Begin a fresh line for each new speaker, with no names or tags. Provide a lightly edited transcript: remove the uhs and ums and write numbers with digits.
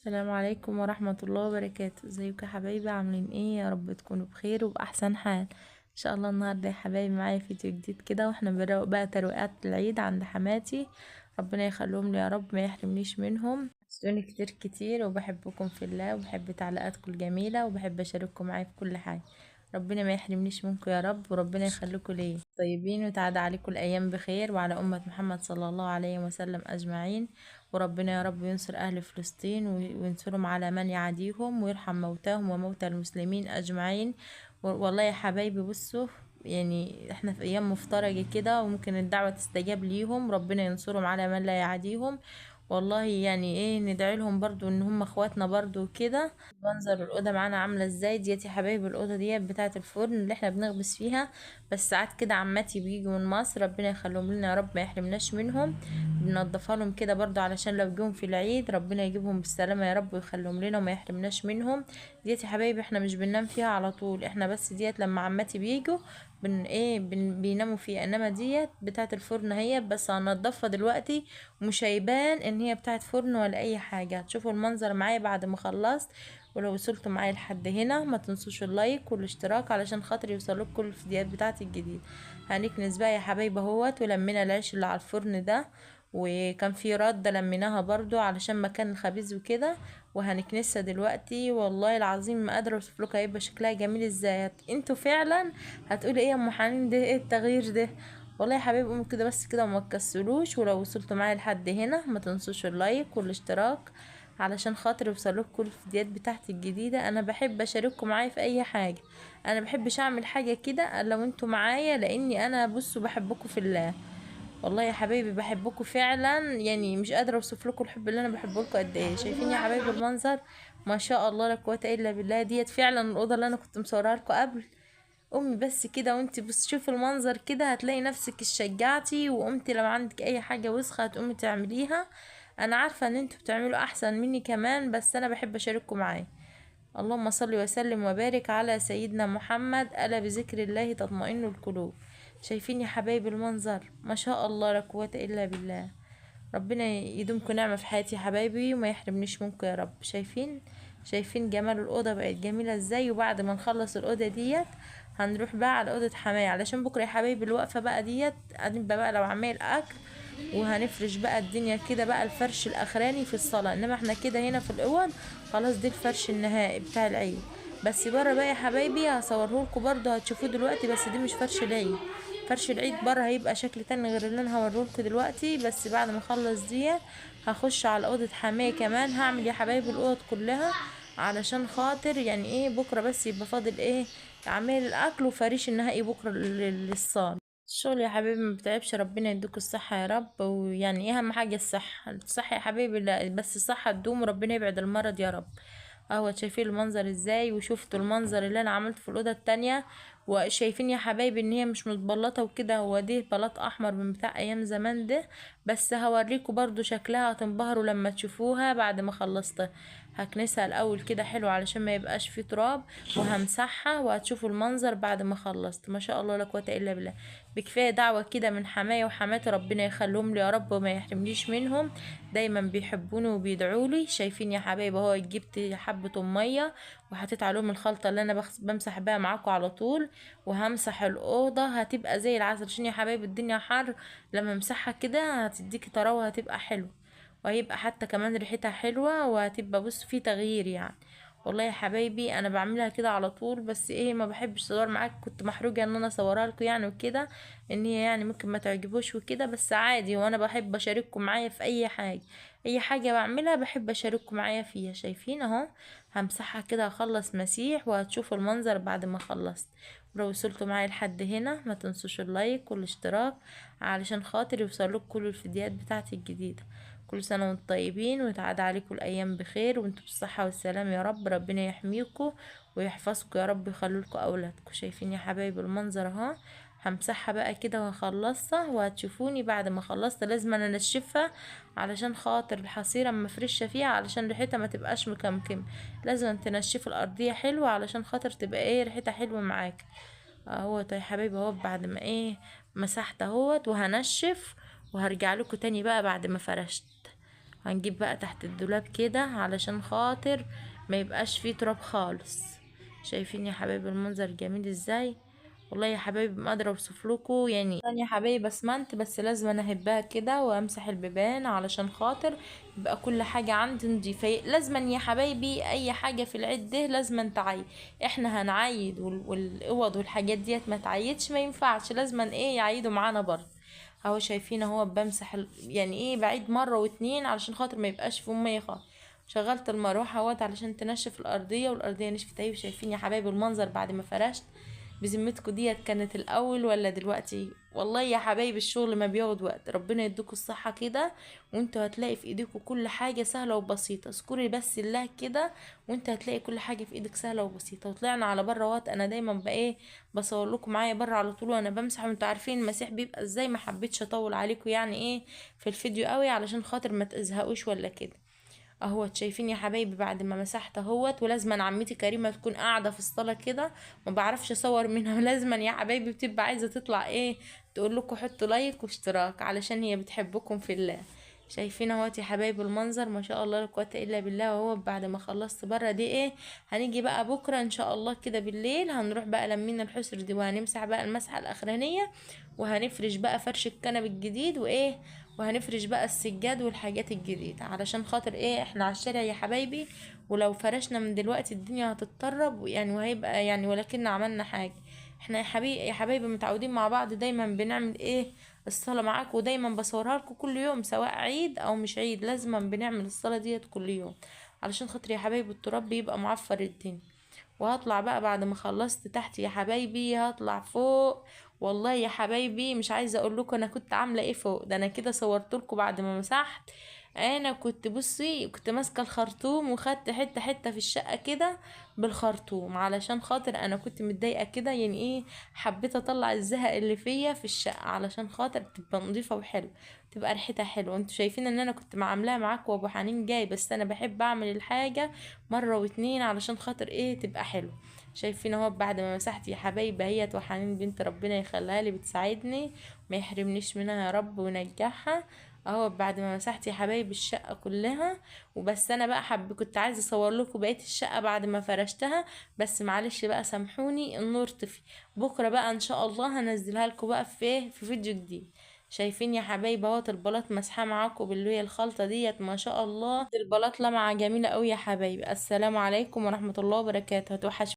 السلام عليكم ورحمة الله وبركاته. ازيكم يا حبايبي؟ عاملين ايه؟ يا رب تكونوا بخير وبأحسن حال ان شاء الله. النهارده يا حبايبي معايا فيديو جديد كده، واحنا بنروق بقى تروقات العيد عند حماتي. ربنا يخليهم لي يا رب، ما يحرمنيش منهم. سوني كتير كتير، وبحبكم في الله، وبحب تعليقاتكم الجميلة، وبحب اشارككم معايا في كل حاجة. ربنا ما يحرمنيش منكم يا رب، وربنا يخليكم ليا طيبين، وتعاد عليكم الايام بخير، وعلى امة محمد صلى الله عليه وسلم اجمعين. وربنا يا رب ينصر أهل فلسطين وينصرهم على من يعاديهم، ويرحم موتاهم وموتى المسلمين أجمعين. والله يا حبايبي بصوا، يعني احنا في أيام مفترجة كده، وممكن الدعوة تستجاب ليهم، ربنا ينصرهم على من لا يعاديهم. والله يعني ايه، ندعي لهم برضو ان هم اخواتنا برضو كده. منظر الاوضه معانا عامله ازاي ديت يا حبايبي؟ الاوضه ديت بتاعه الفرن اللي احنا بنخبز فيها. بس ساعات كده عماتي بيجوا من مصر، ربنا يخليهم لنا يا رب، ما يحرمناش منهم. بننضفها لهم كده برضو علشان لو جم في العيد ربنا يجيبهم بالسلامه يا رب، ويخليهم لنا وما يحرمناش منهم. ديت يا حبايبي احنا مش بننام فيها على طول، احنا بس ديت لما عماتي بيجوا بيناموا فيها. انما ديت بتاعه الفرن هي، بس هنضفها دلوقتي، ومش هيبان ان هي بتاعه فرن ولا اي حاجه. هتشوفوا المنظر معايا بعد ما خلصت. ولو وصلتوا معايا لحد هنا ما تنسوش اللايك والاشتراك علشان خاطر يوصلوك كل الفيديوهات بتاعتي الجديده. هنكنس بقى يا حبايبي اهوت، ولمينا العيش اللي على الفرن ده، وكان في رده لميناها برضو علشان مكان الخبيز وكده. وهنكنسها دلوقتي، والله العظيم ما قادره اوصف لكم هيبقى شكلها جميل ازاي. انتوا فعلا هتقولي ايه يا ام حنين؟ ده ايه التغيير ده؟ والله يا حبايبي قوموا كده بس كده وما تكسلوش. ولو وصلتوا معايا لحد هنا ما تنسوش اللايك والاشتراك علشان خاطر يوصلوك كل الفيديوهات بتاعتي الجديده. انا بحب اشارككم معايا في اي حاجه، انا بحبش اعمل حاجه كده لو انتوا معايا، لاني انا بصوا بحبكم في الله. والله يا حبايبي بحبكم فعلا، يعني مش قادره اوصف لكم الحب اللي انا بحبه لكم قد ايه. شايفين يا حبايبي المنظر؟ ما شاء الله لا قوه الا بالله. ديت فعلا الاوضه اللي انا كنت مصورها لكم قبل. امي بس كده وانت بس شوفي المنظر كده هتلاقي نفسك اتشجعتي، وقمتي لو عندك اي حاجه وسخه هتقومي تعمليها. انا عارفه ان انتوا بتعملوا احسن مني كمان، بس انا بحب اشارككم معايا. اللهم صل وسلم وبارك على سيدنا محمد، الا بذكر الله تطمئن القلوب. شايفين يا حبايبي المنظر؟ ما شاء الله لا قوه الا بالله. ربنا يدومكم نعمة في حياتي يا حبايبي، وما يحرمنيش منكم يا رب. شايفين جمال الأوضة بقت جميلة ازاي. وبعد ما نخلص الأوضة ديت هنروح بقى على أوضة حماية، علشان بكرة يا حبايبي الوقفة بقى ديت هنبقى بقى لو عمال أكل، وهنفرش بقى الدنيا كده بقى الفرش الأخراني في الصالة. انما احنا كده هنا في الأوض خلاص، دي الفرش النهائي بتاع العيد. بس بره بقى يا حبايبي هصورهولكوا برضو، هتشوفوه دلوقتي، بس دي مش فرش العيد. فرش العيد بره هيبقى شكل تاني غير اللي انا هوريهولكوا دلوقتي. بس بعد ما اخلص دي هخش على اوضه حماية كمان، هعمل يا حبايبي الاوض كلها علشان خاطر يعني ايه بكره بس يبقى فاضل ايه، اعمال الاكل وفريش النهائي بكره للصال. الشغل يا حبيبي ما بتعبش، ربنا يديك الصحة يا رب. ويعني ايه اهم حاجة؟ الصحة يا حبيبي، لا بس الصحة تدوم، وربنا يبعد المرض يا رب. اهو شايفين المنظر ازاي؟ وشفتوا المنظر اللي انا عملته في الاوضه التانية؟ وشايفين يا حبايبي ان هي مش متبلطه وكده، هو دي بلاط احمر من بتاع ايام زمان ده. بس هوريكم برضو شكلها، هتنبهروا لما تشوفوها بعد ما خلصتها. هكنسها الاول كده حلو علشان ما يبقاش فيه تراب، وهمسحها، وهتشوفوا المنظر بعد ما خلصت. ما شاء الله لا قوه الا بالله. بكفايه دعوه كده من حماية وحماتي، ربنا يخليهم لي يا رب وما يحرمنيش منهم. دايما بيحبوني وبيدعوا لي. شايفين يا حبايبي اهو جبت حبه ميه، وحطيت عليهم الخلطه اللي انا بمسح بيها معاكم على طول. وهمسح الاوضه هتبقى زي العسل، عشان يا حبايبي الدنيا حر. لما امسحها كده هتديكي طراوه، هتبقى حلوه، وهيبقى حتى كمان ريحتها حلوه، وهتبقى بص في تغيير يعني. والله يا حبايبي انا بعملها كده على طول، بس ايه ما بحبش اصور معاك، كنت محروجه ان انا اصورها لكم يعني وكده، ان هي يعني ممكن ما تعجبوش وكده. بس عادي، وانا بحب اشارككم معايا في اي حاجه. اي حاجه بعملها بحب اشارككم معايا فيها. شايفين اهو؟ همسحها كده، هخلص مسيح، وهتشوفوا المنظر بعد ما خلصت. ولو وصلتوا معايا لحد هنا ما تنسوش اللايك والاشتراك علشان خاطر يوصلوك كل الفيديوهات بتاعتي الجديده. كل سنة وانتم طيبين، وتعاد عليكم الأيام بخير، وانتم بالصحة والسلام يا رب. ربنا يحميكم ويحفظكم يا رب، يخلولكم أولادكم. شايفين يا حبايب المنظر اهو؟ همسحها بقى كده وهخلصها، وهتشوفوني بعد ما خلصت. لازم انا انشفها علشان خاطر الحصيرة اما افرشها فيها، علشان ريحتها ما تبقاش مكمكم. لازم تنشف الأرضية حلوة علشان خاطر تبقى ايه ريحتها حلوة معاك. اهوت يا حبايبي اهو بعد ما ايه مسحت اهوت، وهنشف، وهرجع لكم تاني بقى بعد ما فرشت. هنجيب بقى تحت الدولاب كده علشان خاطر ما يبقاش فيه تراب خالص. شايفين يا حبايبي المنظر جميل ازاي؟ والله يا حبايبي ما قادره اوصفلكوا يعني. يا حبايبي اسمنت بس لازم انا اهبها كده وامسح البيبان علشان خاطر يبقى كل حاجه عندي نضيفه. لازم يا حبايبي اي حاجه في العيد ده لازم تعيد. احنا هنعيد والاوض والحاجات ديت ما تعيدش، ما ينفعش، لازم ايه يعيدوا معانا برضه. اهو شايفين اهو بمسح يعني ايه بعيد مره واتنين علشان خاطر ما يبقاش فيهم ميه خالص. شغلت المروحه اهوت علشان تنشف الارضيه، والارضيه نشفت اهي. شايفين يا حبايبي المنظر بعد ما فرشت؟ بذمتكم ديت كانت الاول ولا دلوقتي؟ والله يا حبايبي الشغل ما بياخد وقت. ربنا يديكم الصحه كده، وانتوا هتلاقي في ايديكم كل حاجه سهله وبسيطه. اذكري بس الله كده وانت هتلاقي كل حاجه في ايدك سهله وبسيطه. وطلعنا على بره وقت انا دايما بقى بصور لكم معايا بره على طول وانا بمسح، وانتوا عارفين المسيح بيبقى ازاي. ما حبيتش اطول عليكم يعني في الفيديو قوي علشان خاطر ما تزهقوش ولا كده. اهوت شايفين يا حبايبي بعد ما مسحت اهوت. ولازما عمتي كريمه تكون قاعده في الصاله كده، ما بعرفش اصور منها. لازما يا حبايبي بتبقى عايزه تطلع تقول لكم حطوا لايك واشتراك علشان هي بتحبكم في الله. شايفين اهوت يا حبايبي المنظر ما شاء الله لا قوه الا بالله. اهو بعد ما خلصت بره دي هنيجي بقى بكره ان شاء الله كده بالليل هنروح بقى لمين الحسر دي وهنمسح بقى المسحه الاخرانيه، وهنفرش بقى فرش الكنب الجديد وهنفرش بقى السجاد والحاجات الجديدة علشان خاطر احنا على الشارع يا حبايبي. ولو فرشنا من دلوقتي الدنيا هتتطرب يعني وهيبقى يعني ولكن عملنا حاجة. احنا يا حبايبي متعودين مع بعض دايما بنعمل الصلاة معاك، ودايما بصورها لكم كل يوم سواء عيد او مش عيد. لازما بنعمل الصلاة ديت كل يوم علشان خاطر يا حبايبي التراب بيبقى معفر الدنيا. وهطلع بقى بعد ما خلصت تحت يا حبايبي هطلع فوق. والله يا حبايبي مش عايزه اقول لكم انا كنت عامله ايه فوق ده. انا كده صورت لكم بعد ما مسحت. انا كنت بصي كنت ماسكه الخرطوم وخدت حته حته في الشقه كده بالخرطوم علشان خاطر انا كنت متضايقه كده يعني حبيت اطلع الزهق اللي فيا في الشقه علشان خاطر تبقى نظيفه وحلوه، تبقى ريحتها حلوه. انتوا شايفين ان انا كنت معاملاها معاكم وابو حنين جاي، بس انا بحب اعمل الحاجه مره واتنين علشان خاطر تبقى حلوه. شايفين اهو بعد ما مسحت يا حبايبي هيت وحنين بنت ربنا يخليها لي بتساعدني ما يحرمنيش منها يا رب وينجحها. اهو بعد ما مسحت يا حبايبي الشقه كلها. وبس انا بقى كنت عايزه اصور لكم بقيه الشقه بعد ما فرشتها، بس معلش بقى سامحوني النور طفي. بكره بقى ان شاء الله هنزلها لكم بقى في فيديو جديد. شايفين يا حبايبي اهوت البلاط مسحاه معاكم باللي هي الخلطه ديت ما شاء الله. البلاط لمعه جميله قوي يا حبايبي. السلام عليكم ورحمه الله وبركاته. هتوحش